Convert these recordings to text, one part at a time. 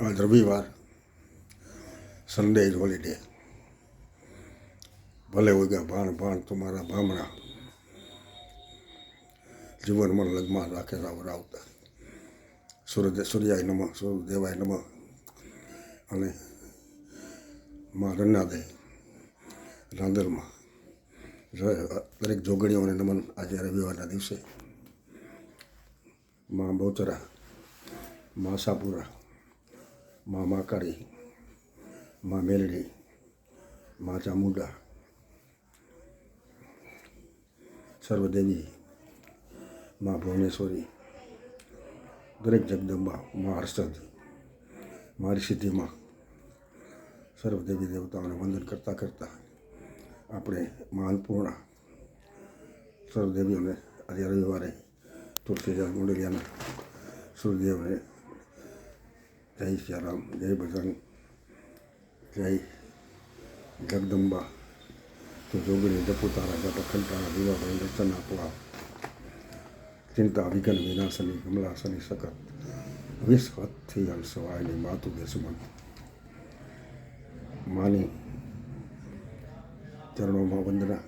आज रविवार, Sunday is holiday. भले हो गया भाण भाण तुम्हारा भामणा, जीवन मन लगमा राखे राव रावता। सूर्याय नमः, सूर्यदेवाय नमः અને માં રન્નાદે રાંદલમાં દરેક જોગણીઓને નમન। આજે રવિવારના દિવસે માં બહુચરા, માં આશાપુરા, માં મહાકાળી, માં મેલડી, માં ચામુંડા, સર્વદેવી, માં ભુવનેશ્વરી, દરેક જગદંબા, માં હર્ષદ, મારી સિદ્ધિમાં સર્વદેવી દેવતાઓને વંદન કરતાં કરતાં આપણે માં અન્નપૂર્ણા સર્વદેવીઓને આજે રવિવારે તુલસીદાસ મુંડલિયાના સૂર્યદેવને જય સિયારામ, જય બજરંગ, જય જગદંબા, તો જોગણી જપુ તારા જપ ખંટાળા દીવાભાઈ દર્શન આપવા, ચિંતા વિઘ્ન વિનાશની કમલાસની સકત વિશ્વથી હંસવાયની માતુ દેશમન। માની ચરણોમાં વંદના।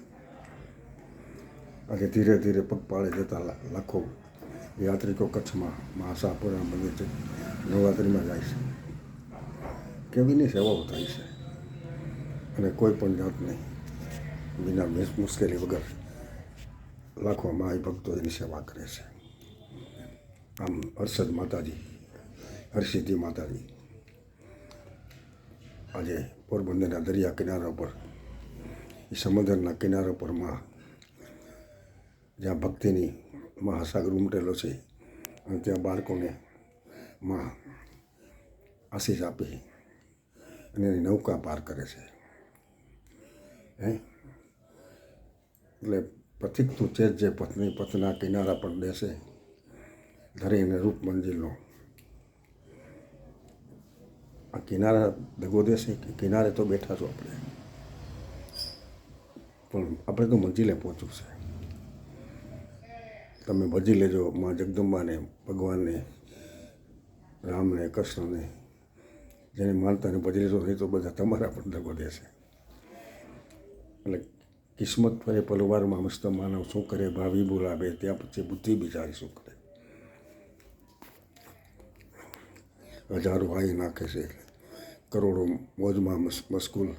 આજે ધીરે ધીરે પગપાળે જતા લાખો યાત્રિકો કચ્છમાં માં આશાપુરા મંદિર નવરાત્રિમાં જાય છે। કેવીની સેવાઓ થાય છે અને કોઈ પણ જાતની વિના મુશ્કેલી વગર લાખો માઈ ભક્તો એની સેવા કરે છે। આમ હર્ષદ માતાજી, હરસિદ્ધિ માતાજી આજે પોરબંદરના દરિયા કિનારા પર, એ સમુદ્રના કિનારા પર માં જ્યાં ભક્તિની મહાસાગર ઉમટેલો છે અને ત્યાં બાળકોને માં આશીષ આપી અને એની નૌકા પાર કરે છે। એટલે પ્રતિકતું છે જે પત્ની પથના કિનારા પર બેસે ધરીને રૂપ મંજિલનો। આ કિનારા દગો દેશે કે કિનારે તો બેઠા છો આપણે, પણ આપણે તો મંજિલે પહોંચવું છે। તમે ભજી લેજો માં જગદંબાને, ભગવાનને, રામને, કૃષ્ણને, જેને માનતાને ભજી લેજો નહીં તો બધા તમારા પણ દગો દેશે। એટલે કિસ્મત ફરે પલવારમાં મસ્ત માનવ શું કરે, ભાવિ બોલાવે ત્યાં પછી બુદ્ધિ બિચારી શું કરે। હજારો વાઈ નાખે છે, કરોડો મોજમાં મશગુલ,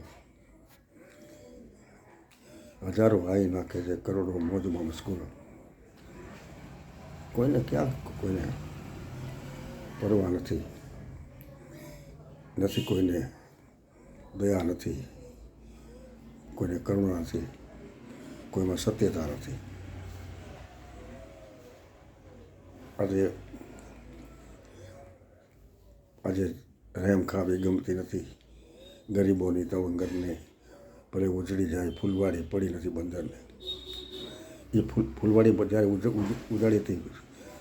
હજારો વાઈ નાખે છે, કરોડો મોજમાં મશગુલ। કોઈને ક્યાં કોઈને પરવા નથી, કોઈને દયા નથી, કોઈને કરુણા નથી, કોઈમાં સત્યતા નથી। આજે રહેમ ખાવી ગમતી નથી, ગરીબોની તવંગરને ભલે ઉજળી જાય ફૂલવાડી પડી નથી બંદરને। એ ફૂલવાડી જ્યારે ઉજાડી હતી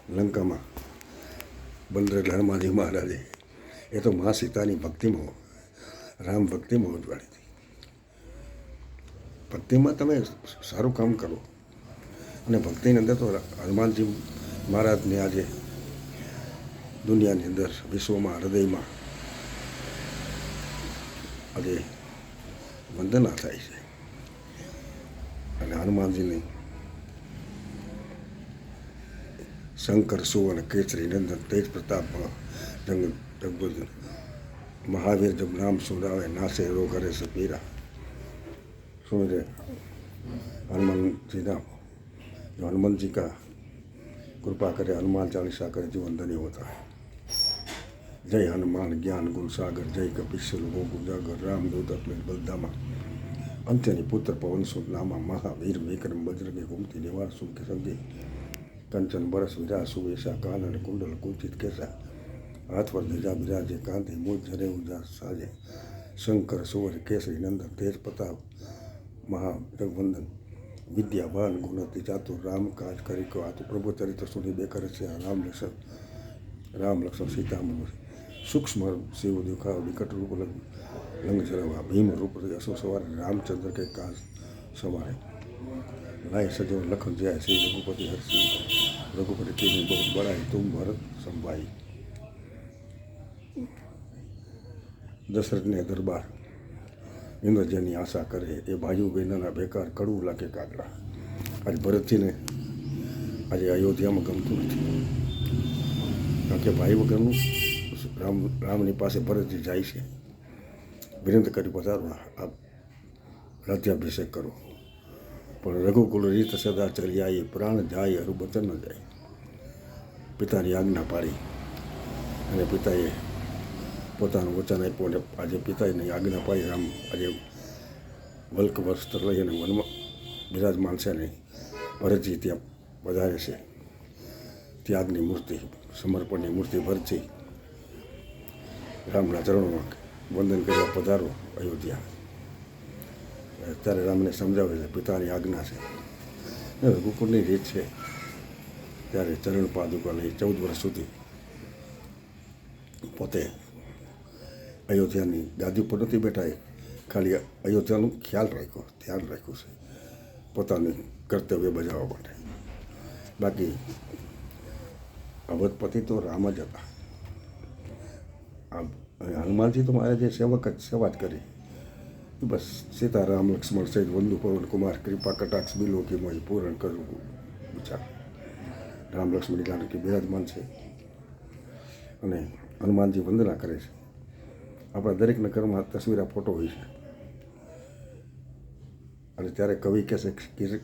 લંકામાં બંદર હનુમાનજી મહારાજે, એ તો મા સીતાની ભક્તિમાં, રામ ભક્તિમાં ઉજવાડી હતી। ભક્તિમાં તમે સારું કામ કરો અને ભક્તિની અંદર તો હનુમાનજી મહારાજને આજે દુનિયાની અંદર, વિશ્વમાં, હૃદયમાં આજે વંદના થાય છે। અને હનુમાનજીની શંકર સુવર્ણ કેસરી નંદન તેજ પ્રતાપમાં જગબુદ્ધ महावीर जब नाम सुनावे नासे रोग हरे सपीरा। सुन हनुमान जी नाम, जो हनुमान जी का कृपा करे, हनुमान चालीसा करे, जीवन धन्य होता है। जय हनुमान ज्ञान गुण सागर, जय कपीश्वर गोग उजागर, रामदूत अतुलित बलधामा, अंत्यनि पुत्र पवन सुत नामा, महावीर विक्रम बजरंगी कुमति निवार सुख संगी, कंचन बरस विराज सुवेशा, कानन कुंडल कुंचित केसा, हाथ पर ध्वजा विराजे कांति, मूल झरे उजास साजे, शंकर सुवर केसरी नंदन तेज प्रताप महाजगवंदन, विद्यावान गुणति चातुर, राम काज करिको आतु, प्रभु चरित्र सुनि बेकर से राम लक्ष्मण सीता मन, सूक्ष्म शिव दुखा विकट रूप लंग जरवा, भीम रूप असो सवार, रामचंद्र के काज सवारे, लाए सजो लखन जय श्री रघुपति हर्षि, रघुपति की बहुत बड़ाई, तुम भरत संभाई। દશરથને દરબાર ઇન્દ્રજયની આશા કરે એ ભાઈઓ બહેનોના બેકાર કડવું લાગે કાગડા. આજે ભરતજીને આજે અયોધ્યામાં ગમતું નથી, કારણ કે ભાઈ વગરનું રામની પાસે ભરતજી જાય છે, વિનંતી કરી પધારવા આપ રાજ્યાભિષેક કરો. પણ રઘુકુળ રીત સદા ચર્યા એ પ્રાણ જાય હરુબચન ન જાય. પિતાની આજ્ઞા પાડી અને પિતાએ પોતાનું વચન આપ્યું અને આજે પિતાની આજ્ઞા પાડી રામ આજે વલ્ક વસ્ત્ર લઈ અને વનમાં બિરાજમાન છે ને ભરતજી ત્યાં વધારે છે. ત્યાગની મૂર્તિ, સમર્પણની મૂર્તિ ભરતજી રામના ચરણોમાં વંદન કરવા પધારો અયોધ્યા. ત્યારે રામને સમજાવે છે પિતાની આજ્ઞા છે, રઘુકુળની રીત છે. ત્યારે ચરણ પાદુકા લઈ 14 વર્ષ સુધી પોતે અયોધ્યાની ગાદી ઉપર નથી બેઠા, ખાલી અયોધ્યાનું ખ્યાલ રાખ્યો, ધ્યાન રાખ્યું છે પોતાનું કર્તવ્ય બજાવવા માટે. બાકી અવધપતિ તો રામ જ હતા. હનુમાનજી તો મારે જે સેવક જ સેવા જ કરી, બસ સીતારામ લક્ષ્મણ સહિત વંદુ પવન કુમાર કૃપા કટાક્ષ બિલોકી મોય પૂરણ કરવું વિચાર. રામ લક્ષ્મણ જાનકી બિરાજમાન છે અને હનુમાનજી વંદના કરે છે. આપણા દરેકના ઘરમાં તસવીરા ફોટો હોય છે અને ત્યારે કવિ કહેશે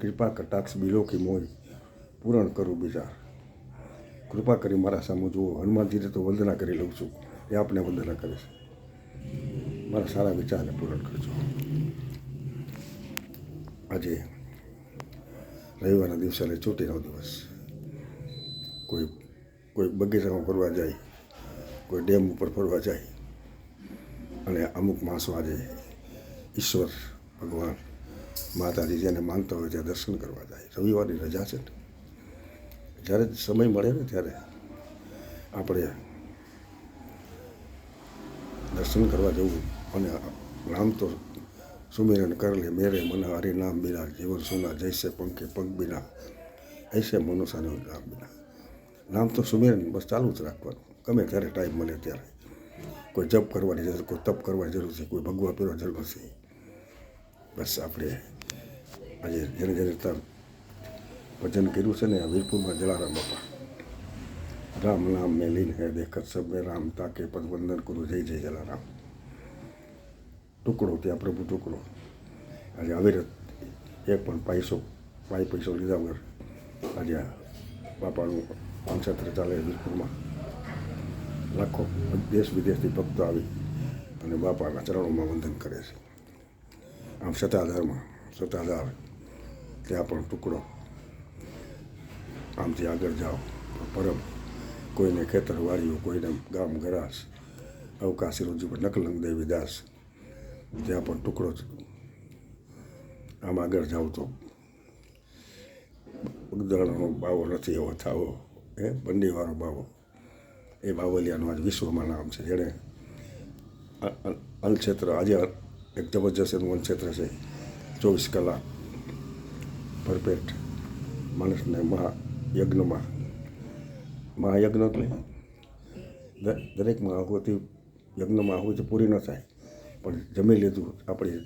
કૃપા કટાક્ષ બિલોકી મોય પૂરણ કરું વિચાર. કૃપા કરી મારા સામું જુઓ. હનુમાનજીને તો વંદના કરી લઉં છું, એ આપને વંદના કરે છે. મારા સારા વિચારને પૂરણ કરજો. આજે રવિવારના દિવસે એટલે છુટ્ટીનો દિવસ. કોઈ બગીચામાં ફરવા જાય, કોઈ ડેમ ઉપર ફરવા જાય અને અમુક માણસો આજે ઈશ્વર ભગવાન માતાજી જેને માનતા હોય ત્યાં દર્શન કરવા જાય. રવિવારની રજા છે ને, જ્યારે સમય મળે ને ત્યારે આપણે દર્શન કરવા જવું. અને નામ તો સુમિરન કર લે મેરે મન હરિ નામ બિના જીવન સુના જૈસે પંખે પગ બિના ऐसे મનુષ્યનો નામ બિના. નામ તો સુમિરન બસ ચાલુ જ રાખવાનું, ગમે ત્યારે ટાઈમ મળે ત્યારે. કોઈ જપ કરવાની જરૂર, કોઈ તપ કરવાની જરૂર છે, કોઈ ભગવા પીરવાની જરૂર નથી. બસ આપણે આજે જેને જેને ભજન કર્યું છે ને આ વીરપુરમાં જલારામ બાપા, રામ નામ મેં લીન હે દેખત સબ મેં રામ તાકે પદ વંદન કરું જય જય જલારામ. ટુકડો ત્યાં પ્રભુ ટુકડો. આજે અવિરત એક પણ પૈસો લીધા વગર આજે બાપાનું અનક્ષત્ર ચાલે વીરપુરમાં. લાખો દેશ વિદેશથી ભક્તો આવી અને બાપાના ચરણોમાં વંદન કરે છે. આમ સતાધાર ત્યાં પણ ટુકડો. આમથી આગળ જાઓ પરમ, કોઈને ખેતર વાળ્યું, કોઈને ગામ ગરાસ, અવકાશી રોજી પર નકલંગ દેવી દાસ, ત્યાં પણ ટુકડો જ. આમ આગળ જાઓ તો ઉગદળનો બાવો નથી એવો થાવો, બંડીવાળો બાવો, એ બાવલિયાનું આજ વિશ્વમાં નામ છે. જેણે અન્નક્ષેત્ર, આજે એક જબરજસ્ત એનું અન્નક્ષેત્ર છે. 24 કલાક પરફેક્ટ માણસને મહાયજ્ઞ એટલે દરેકમાં આહુતિ, યજ્ઞમાં આહુતિ પૂરી ન થાય પણ જમી લીધું આપણી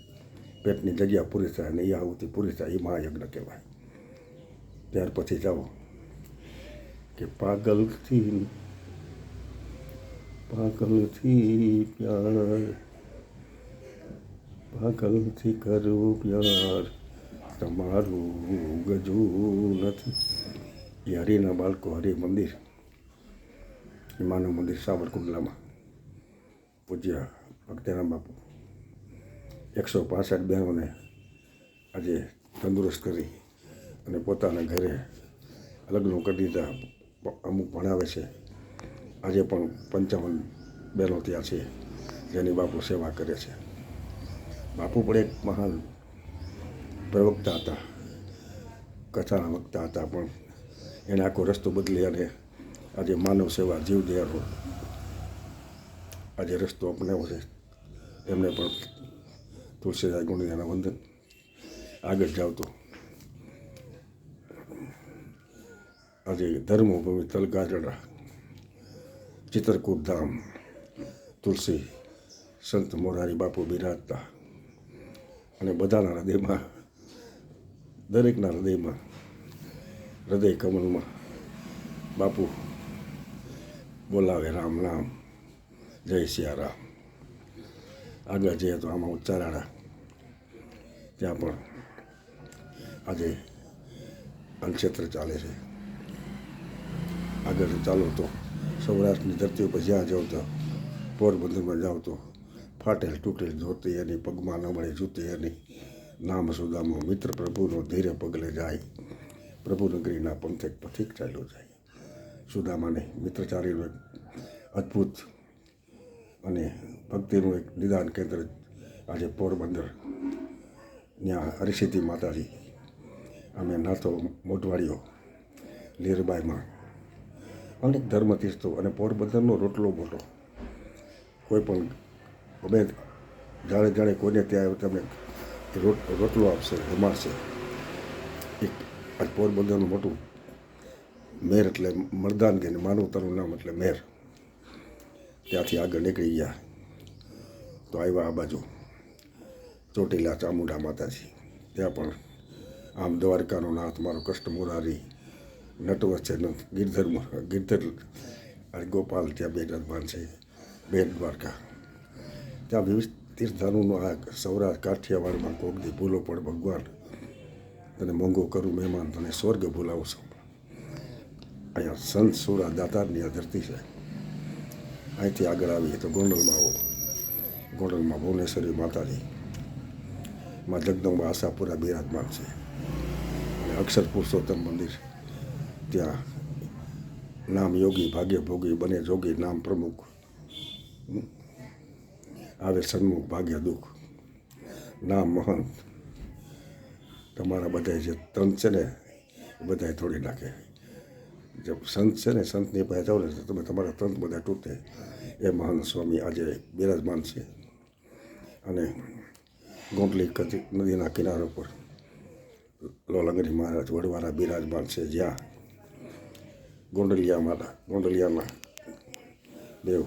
પેટની જગ્યા પૂરી થાય અને એ આહુતિ પૂરી થાય, એ મહાયજ્ઞ કહેવાય. ત્યાર પછી જાઓ કે પાગલથી પ્યાર, પાગલથી કરવું પ્યાર, તમારું ગજું નથી. એ હરિના બાળકો, હરિ મંદિર, એ માનવ મંદિર સાવરકુંડલામાં પૂજ્ય ભક્તિરામ બાપુ 165 બહેનોને આજે તંદુરસ્ત કરી અને પોતાના ઘરે લગ્નો કરી દીધા. અમુક ભણાવે છે. આજે પણ 55 બહેનો ત્યાં છે જેની બાપુ સેવા કરે છે. બાપુ પણ એક મહાન પ્રવક્તા હતા, કથાના વક્તા હતા, પણ એણે આખો રસ્તો બદલી અને આજે માનવ સેવા, જીવદયાનો આજે રસ્તો અપનાવ્યો છે. એમને પણ તુલસીદાસ ગુણિયાના વંદન. આગળ જાવ તો આજે ધર્મભૂમિ તલગાજડા, ચિત્રકૂટ ધામ, તુલસી સંત મોરારી બાપુ બિરાજતા અને બધાના હૃદયમાં, દરેકના હૃદયમાં, હૃદય કમલમાં બાપુ બોલાવે રામ નામ, જય સિયારામ. આગળ જઈએ તો આમાં ઉચ્ચારાણા, ત્યાં પણ આજે અન્નક્ષેત્ર ચાલે છે. આગળ ચાલો તો સૌરાષ્ટ્રની ધરતી ઉપર જ્યાં જાઓ તો પોરબંદરમાં જાઓ તો ફાટેલ તૂટેલ ધોતી એની, પગમાં ન મળે જૂતી એની, નામ સુદામો મિત્ર પ્રભુનો ધીરે પગલે જાય, પ્રભુ નગરીના પંથે પથિક ચાલ્યો જાય. સુદામાને મિત્રચારીનું એક અદ્ભુત અને ભક્તિનું એક નિદાન કેન્દ્ર આજે પોરબંદર, ત્યાં હરિસિદ્ધિ માતાજી, અમે નાથો મોટવાડીઓ, લીરબાઈમાં અનેક ધર્મતીર્થો અને પોરબંદરનો રોટલો મોટો. કોઈ પણ અમે જાણે જાણે કોઈને ત્યાં તમે રોટલો આપશે, જમાડશે. એક આજ પોરબંદરનું મોટું મેર એટલે મરદાન કે માનવતાનું નામ એટલે મેર. ત્યાંથી આગળ નીકળી ગયા તો આવ્યા આ બાજુ ચોટીલા ચામુંડા માતાજી. ત્યાં પણ આમ દ્વારકાનો નાથ મારો કષ્ટ મોરારી, નટવર છે, ગિરધર ગોપાલ ત્યાં બિરાજમાન છે, બેટ દ્વારકા. ત્યાં વિવિધ તીર્થધામોનો આ સૌરાષ્ટ્ર કાઠિયાવાડમાં કોક દી ભૂલો પણ ભગવાન તને મોંઘો કરું મહેમાન, તને સ્વર્ગ ભૂલાવશો. અહીંયા સંત સુરા દાતારની આ ધરતી છે. અહીંથી આગળ આવીએ તો ગોંડલમાં આવો. ગોંડલમાં ભુવનેશ્વરી માતાજી, માં જગદંબા આશાપુરા બિરાજમાન છે. અને અક્ષર પુરુષોત્તમ મંદિર, ત્યાં નામ યોગી ભાગ્ય ભોગી બને જોગી, નામ પ્રમુખ આવે સન્મુખ ભાગ્ય દુઃખ, નામ મહંત. તમારા બધા જે તંત છે ને એ બધા તોડી નાખે. જે સંત છે ને, સંતની પાસે જાઓ ને તો તમે તમારા તંત બધા તૂટે. એ મહંત સ્વામી આજે બિરાજમાન છે. અને ગોંડલી નદીના કિનારા પર લોલંગરી મહારાજ વડવારા બિરાજમાન છે, જ્યાં ગોંડલિયાના દેવ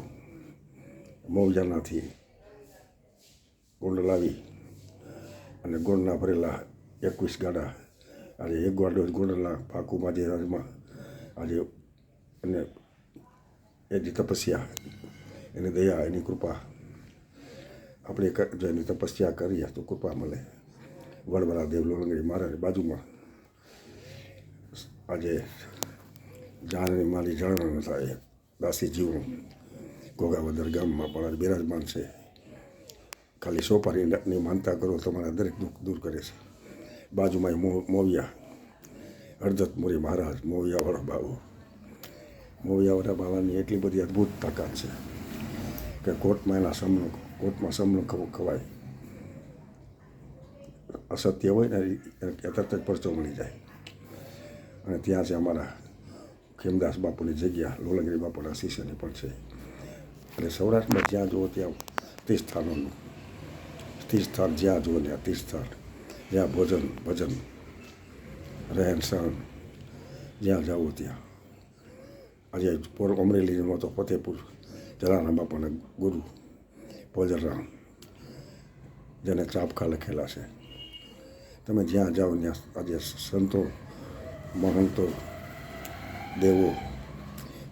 મૌજાનાથી ગોંડલ આવી અને ગોંડના ભરેલા 21 ગાડા, આજે એક ગાડો ગોંડલના પાકુમાં જે રાજમાં આજે, અને એની તપસ્યા, એની દયા, એની કૃપા, આપણે જો એની તપસ્યા કરીએ તો કૃપા મળે. વડવાળા દેવ લોલંગરી મહારાજ બાજુમાં આજે જાણની માલી જાણવાનું થાય દાસી જીવનું ઘોઘાવદર ગામમાં પણ આજે બિરાજમાન છે. ખાલી સોપારીની માનતા કરો, તમારા દરેક દુઃખ દૂર કરે છે. બાજુમાં મોવિયા હરદત્ત મોરી મહારાજ, મોવિયાવાળા બાબુ. મોવિયાવાળા બાબાની એટલી બધી અદ્ભુત તાકાત છે કે કોર્ટમાં સમનો ખવાય. અસત્ય હોય ને એ તરત જ પરચો મળી જાય. અને ત્યાં છે અમારા ખેમદાસ બાપુની જગ્યા, લોલંગરી બાપુના શિષ્યની પણ છે. અને સૌરાષ્ટ્રમાં જ્યાં જુઓ ત્યાં તીર્થસ્થાનોનું તીર્થસ્થાન, જ્યાં જુઓ ત્યાં તીર્થસ્થાન, જ્યાં ભોજન ભજન રહેન સહન, જ્યાં જાઓ ત્યાં. આજે અમરેલીનો તો ફતેપુર જલારામ બાપાના ગુરુ ભોજરામ, જેને ચાપખા લખેલા છે. તમે જ્યાં જાઓ ત્યાં આજે સંતો, મહંતો, દેવો,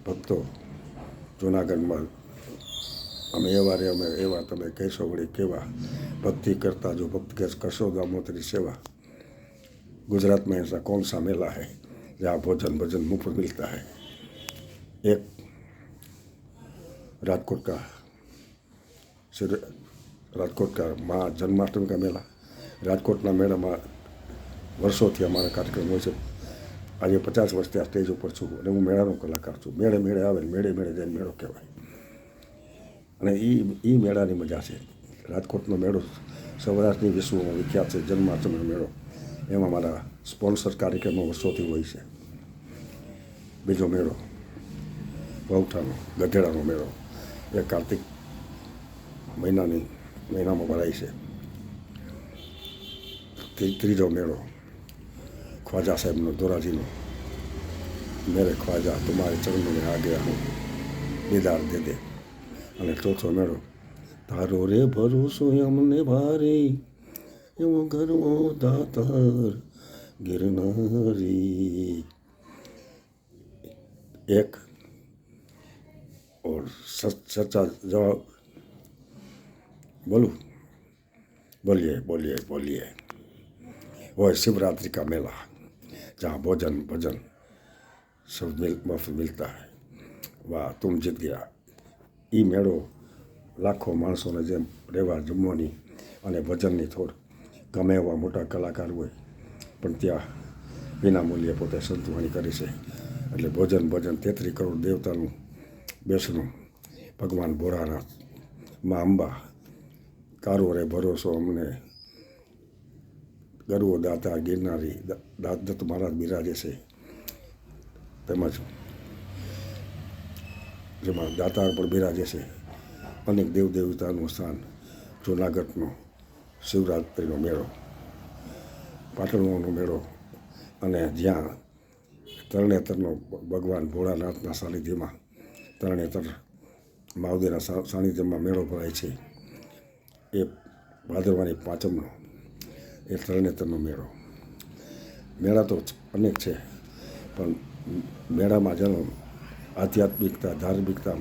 ભક્તો. જૂનાગઢમાં અમે એવા તમે કહેશો વળી કેવા ભક્તિ કરતા, જો ભક્ત કરશો દામોદરી સેવા. गुजरात में ऐसा कौन सा मेला है जहाँ भोजन भजन मुफ्त मिलता है। एक राजकोट का माँ जन्माष्टमी का मेला, રાજકોટના મેળામાં વર્ષોથી અમારા કાર્યક્રમ હોય છે. આજે 50 વર્ષથી આ સ્ટેજ ઉપર છું અને હું મેળાનો કલાકાર છું. મેળે મેળે આવે ને મેળે મેળે જઈને મેળો કહેવાય. અને એ મેળાની મજા છે. રાજકોટનો મેળો સૌરાષ્ટ્રની વિશ્વમાં વિખ્યાત છે. જન્માષ્ટમીનો મેળો, એમાં મારા સ્પોન્સર કાર્યક્રમો વર્ષોથી હોય છે. બીજો મેળો વહુઠાનો ગધેડાનો મેળો, એ કાર્તિક મહિનામાં ભરાય છે. ત્રીજો મેળો ખ્વાજા સાહેબનો, ધોરાજીનો, મેરે ખ્વાજા તુમારે ચરણોં મેં આ ગયા હું દીદાર દે દે. અને ચોથો મેળો તારો રે ભરોસો અમને ભારે, એવો ગરવો દાતાર गिरनारी। एक और सच्चा जवाब बोलूं? बोलिए बोलिए बोलिए। वो शिवरात्रि का मेला जहाँ भोजन भजन सब मुफ्त मिलता है। वाह, तुम जीत गया। ई मेળો લાખો માણસોને જેમ રહેવા જમવાની અને ભજનની થોડ ગમે એવા મોટા કલાકાર હોય પણ ત્યાં વિના મૂલ્યે પોતે સંતવાણી કરી છે. એટલે ભોજન ભજન 33 કરોડ દેવતાનું બેસણું, ભગવાન ભોળાનાથ, મા અંબા, તારો રે ભરોસો અમને, ગરવો દાતા ગિરનારી દત્ત મહારાજ બિરાજે છે. તેમજ જેમાં દાતાર પણ બિરાજે છે. અનેક દેવ દેવતાનું સ્થાન, જૂનાગઢનો શિવરાત્રિનો મેળો, પાટણનો મેળો, અને જ્યાં તરણેતરનો ભગવાન ભોળાનાથના સાનિધ્યમાં તરણેતર મહાદેવના સાનિધ્યમાં મેળો ભરાય છે. એ ભાદરવાની પાંચમનો એ તરણેતરનો મેળો. મેળા તો અનેક છે પણ મેળામાં જેનો આધ્યાત્મિકતા, ધાર્મિકતા,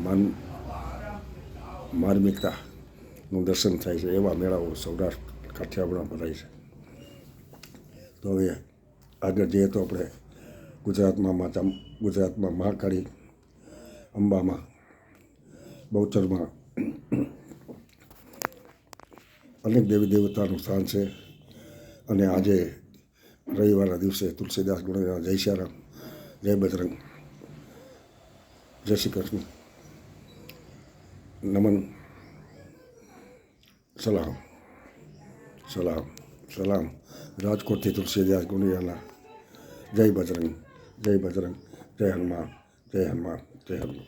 માર્મિકતાનું દર્શન થાય છે એવા મેળાઓ સૌરાષ્ટ્ર કાઠિયાવાડમાં ભરાય છે. તો હવે આગળ જઈએ તો આપણે ગુજરાતમાં મહાકાળી, અંબામાં, બહુચરમાં અનેક દેવી દેવતાનું સ્થાન છે. અને આજે રવિવારના દિવસે તુલસીદાસ ગુણના જય શ્યારામ, જય બજરંગ, જય શ્રી કૃષ્ણ, નમન, સલામ સલામ સલામ. રાજકોટથી તુલસીદાસ ગુણિયાના જય બજરંગ, જય બજરંગ, જય હનુમાન, જય હનુમાન, જય હનુમાન.